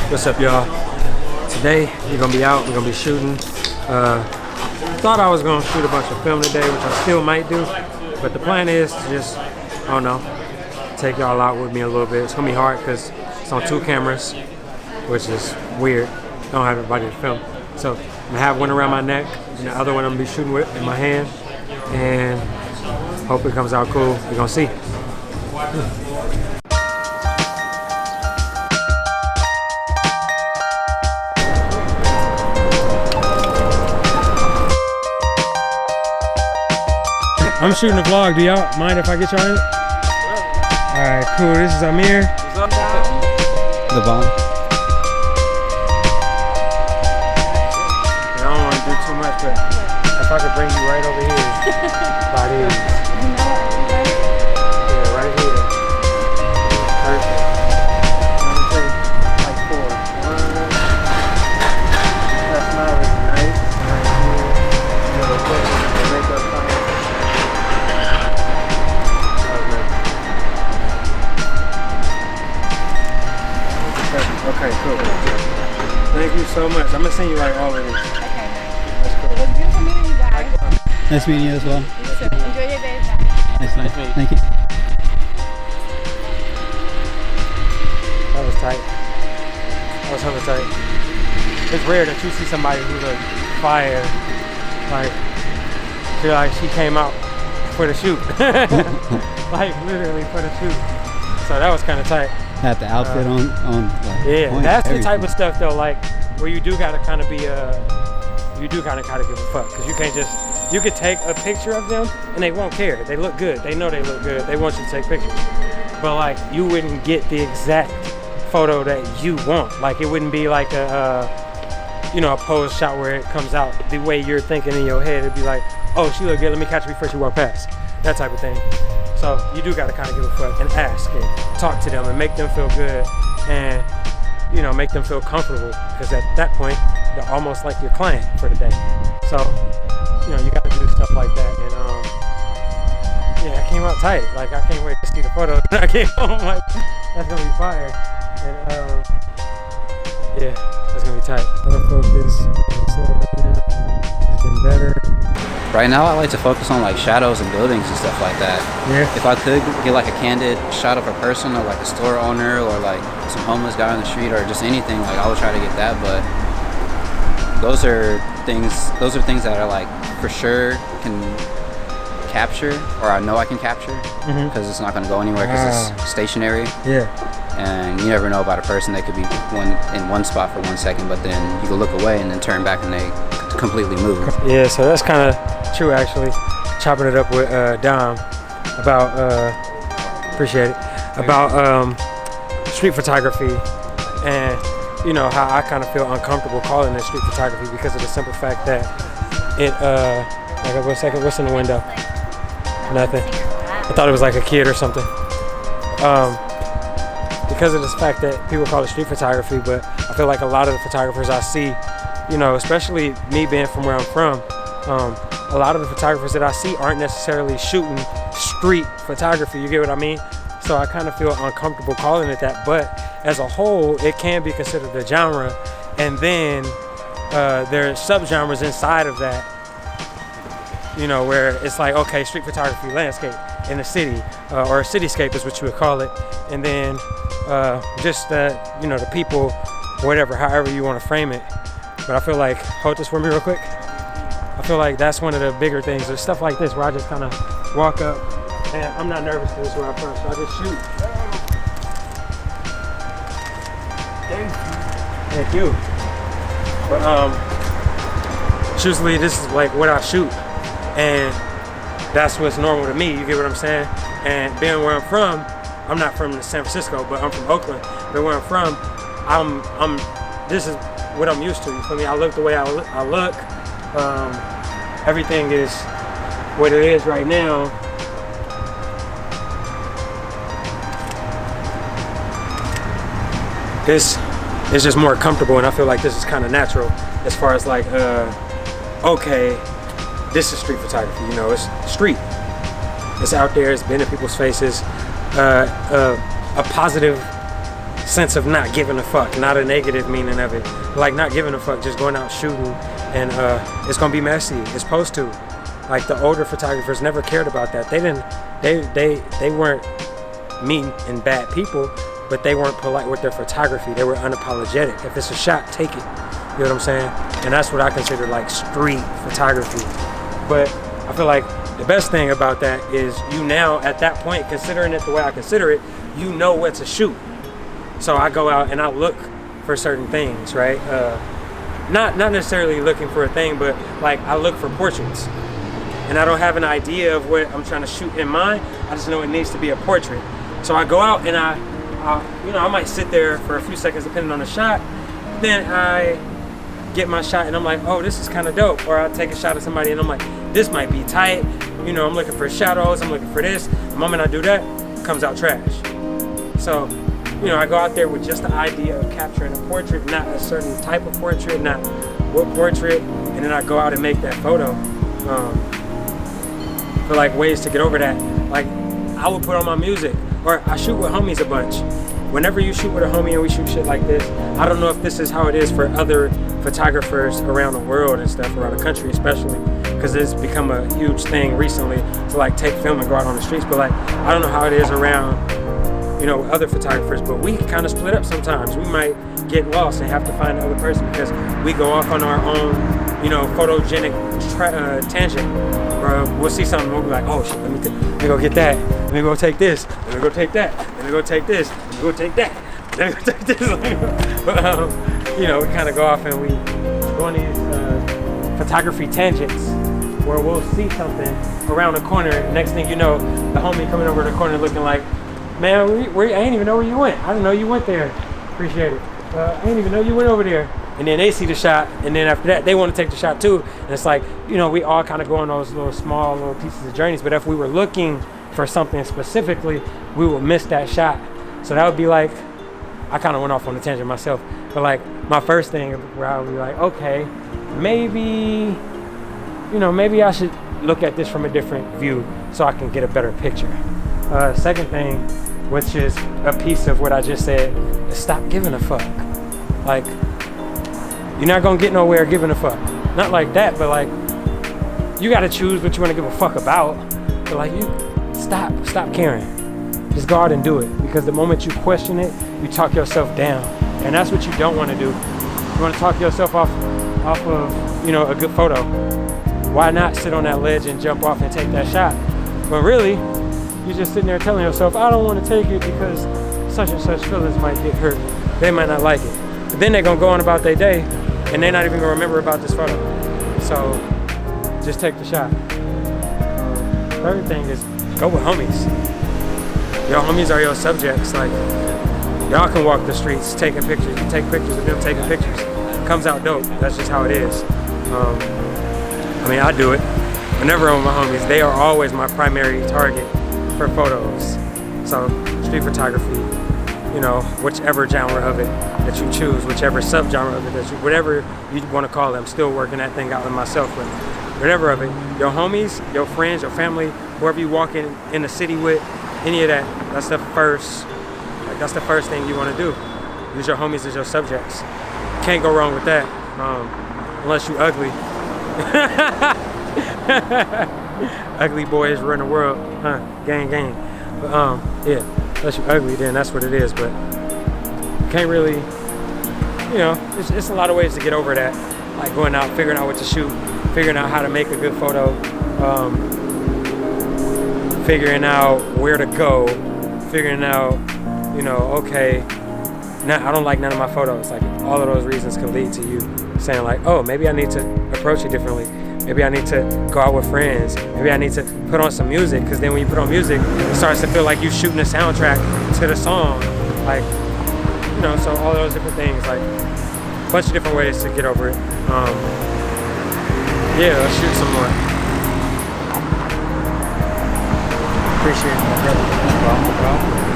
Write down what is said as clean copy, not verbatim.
What's up, y'all? Today we're gonna be out, we're gonna be shooting. Thought I was gonna shoot a bunch of film today, which I still might do, but the plan is to just, I don't know, take y'all out with me a little bit. It's gonna be hard because it's on 2 cameras, which is weird. I don't have everybody to film. So I'm gonna have one around my neck and the other one I'm gonna be shooting with in my hand, and hope it comes out cool. We're gonna see. I'm shooting a vlog. Do y'all mind if I get y'all in it? Alright, cool. This is Amir. The bomb. I don't want to do too much, but if I could bring you right over here, by these. Yeah, right here. Perfect. Let me take like 4. 1. That smile is nice. Right here. The makeup fine. Okay, cool. Thank you so much. I'm gonna send you like all of these. Okay. That's cool. It was beautiful meeting you guys. Nice meeting you as well. You too. Enjoy your day. Nice meeting you. Thank you. That was tight. That was hella tight. It's rare that you see somebody who's a fire. Like, feel like she came out for the shoot. Like literally for the shoot. So that was kind of tight. Had the outfit on like, yeah, point, that's everything. the type of stuff though, like where you do gotta kind of be you do kind of give a fuck, because you can't just, you could take a picture of them and they won't care. They look good. They know they look good. They want you to take pictures, but like you wouldn't get the exact photo that you want. Like it wouldn't be like a you know, a pose shot where it comes out the way you're thinking in your head. It'd be like, oh, she look good. Let me catch her before she walk past. That type of thing. So you do gotta kind of give a fuck and ask and talk to them and make them feel good and, you know, make them feel comfortable, because at that point they're almost like your client for the day. So, you know, you gotta do stuff like that. And yeah, I came out tight. Like I can't wait to see the photo. I came home like, that's gonna be fire. And yeah, that's gonna be tight. Autofocus, it's getting better. Right now I like to focus on like shadows and buildings and stuff like that. Yeah. If I could get like a candid shot of a person or like a store owner or like some homeless guy on the street or just anything, like I would try to get that. But those are things that are like for sure can capture, or I know I can capture, because it's not going to go anywhere because it's stationary. Yeah. And you never know about a person. They could be in one spot for 1 second, but then you can look away and then turn back and they completely move. Yeah, so that's kind of true actually. Chopping it up with Dom about appreciate it, about street photography, and you know how I kind of feel uncomfortable calling it street photography because of the simple fact that it like one second, what's in the window? Nothing. I thought it was like a kid or something. Because of this fact that people call it street photography, but I feel like a lot of the photographers I see, you know, especially me being from where I'm from, a lot of the photographers that I see aren't necessarily shooting street photography, you get what I mean? So I kind of feel uncomfortable calling it that, but as a whole, it can be considered a genre, and then there are subgenres inside of that, you know, where it's like, okay, street photography, landscape in a city, or a cityscape is what you would call it, and then just the, you know, the people, whatever, however you want to frame it. But I feel like, hold this for me real quick. I feel like that's one of the bigger things. There's stuff like this where I just kind of walk up, and I'm not nervous because this is where I'm from, so I just shoot. Thank you. But usually this is like what I shoot, and that's what's normal to me. You get what I'm saying? And being where I'm from, I'm not from San Francisco, but I'm from Oakland. But where I'm from, this is what I'm used to. You feel me? I look the way I look. Everything is what it is right now. This is just more comfortable, and I feel like this is kind of natural as far as like, okay, this is street photography. You know, it's street. It's out there. It's been in people's faces. A positive sense of not giving a fuck, not a negative meaning of it, like not giving a fuck, just going out shooting, and it's gonna be messy. It's supposed to. Like the older photographers never cared about that. They weren't mean and bad people, but they weren't polite with their photography. They were unapologetic. If it's a shot, take it. You know what I'm saying? And that's what I consider like street photography. But I feel like the best thing about that is you now at that point, considering it the way I consider it, you know what to shoot. So I go out and I look for certain things, right? Not necessarily looking for a thing, but like I look for portraits. And I don't have an idea of what I'm trying to shoot in mind. I just know it needs to be a portrait. So I go out and I might sit there for a few seconds depending on the shot. Then I get my shot and I'm like, oh, this is kind of dope. Or I'll take a shot of somebody and I'm like, this might be tight. You know, I'm looking for shadows, I'm looking for this. The moment I do that, it comes out trash. So, you know, I go out there with just the idea of capturing a portrait, not a certain type of portrait, not what portrait, and then I go out and make that photo. For like ways to get over that. Like I would put on my music, or I shoot with homies a bunch. Whenever you shoot with a homie and we shoot shit like this, I don't know if this is how it is for other photographers around the world and stuff, around the country especially, because it's become a huge thing recently to like take film and go out on the streets. But like I don't know how it is around, you know, other photographers, but we kind of split up sometimes. We might get lost and have to find another person because we go off on our own, you know, photogenic tangent. Or we'll see something, we'll be like, oh shit, let me go get that. Let me go take this. Let me go take that. Let me go take this. Let me go take that. Let me go take this. But, you know, we kind of go off and we go on these photography tangents where we'll see something around the corner. Next thing you know, the homie coming over the corner looking like, man, I ain't even know where you went. I didn't know you went there. Appreciate it. I didn't even know you went over there. And then they see the shot, and then after that, they want to take the shot too. And it's like, you know, we all kind of go on those little pieces of journeys. But if we were looking for something specifically, we would miss that shot. So that would be like, I kind of went off on a tangent myself. But like my first thing where I would be like, okay, maybe I should look at this from a different view so I can get a better picture. Second thing, which is a piece of what I just said, is stop giving a fuck. Like, you're not gonna get nowhere giving a fuck. Not like that, but like, you gotta choose what you wanna give a fuck about. But like, you stop caring. Just go out and do it. Because the moment you question it, you talk yourself down. And that's what you don't wanna do. You wanna talk yourself off of, you know, a good photo. Why not sit on that ledge and jump off and take that shot? But really, you're just sitting there telling yourself, I don't wanna take it because such and such feelings might get hurt. They might not like it. But then they're gonna go on about their day and they're not even gonna remember about this photo. So just take the shot. Third thing is go with homies. Your homies are your subjects. Like, y'all can walk the streets taking pictures. You take pictures of them taking pictures. It comes out dope. That's just how it is. I mean, I do it. Whenever I'm with my homies, they are always my primary target for photos. So street photography, you know, whichever genre of it that you choose, whichever subgenre of it that you, whatever you want to call it, I'm still working that thing out with myself, but whatever of it, your homies, your friends, your family, whoever you walk in the city with, any of that, that's the first thing you want to do. Use your homies as your subjects. Can't go wrong with that, unless you ugly. Ugly boys run the world, huh? Gang. But yeah, unless you ugly, then that's what it is. But can't really, you know, it's a lot of ways to get over that. Like going out, figuring out what to shoot, figuring out how to make a good photo, figuring out where to go, figuring out, you know, okay, now I don't like none of my photos. Like all of those reasons can lead to you saying like, oh, maybe I need to approach it differently. Maybe I need to go out with friends. Maybe I need to put on some music, because then when you put on music, it starts to feel like you're shooting a soundtrack to the song. Like, you know, so all those different things, like a bunch of different ways to get over it. Yeah, let's shoot some more. Appreciate it, my brother. No problem.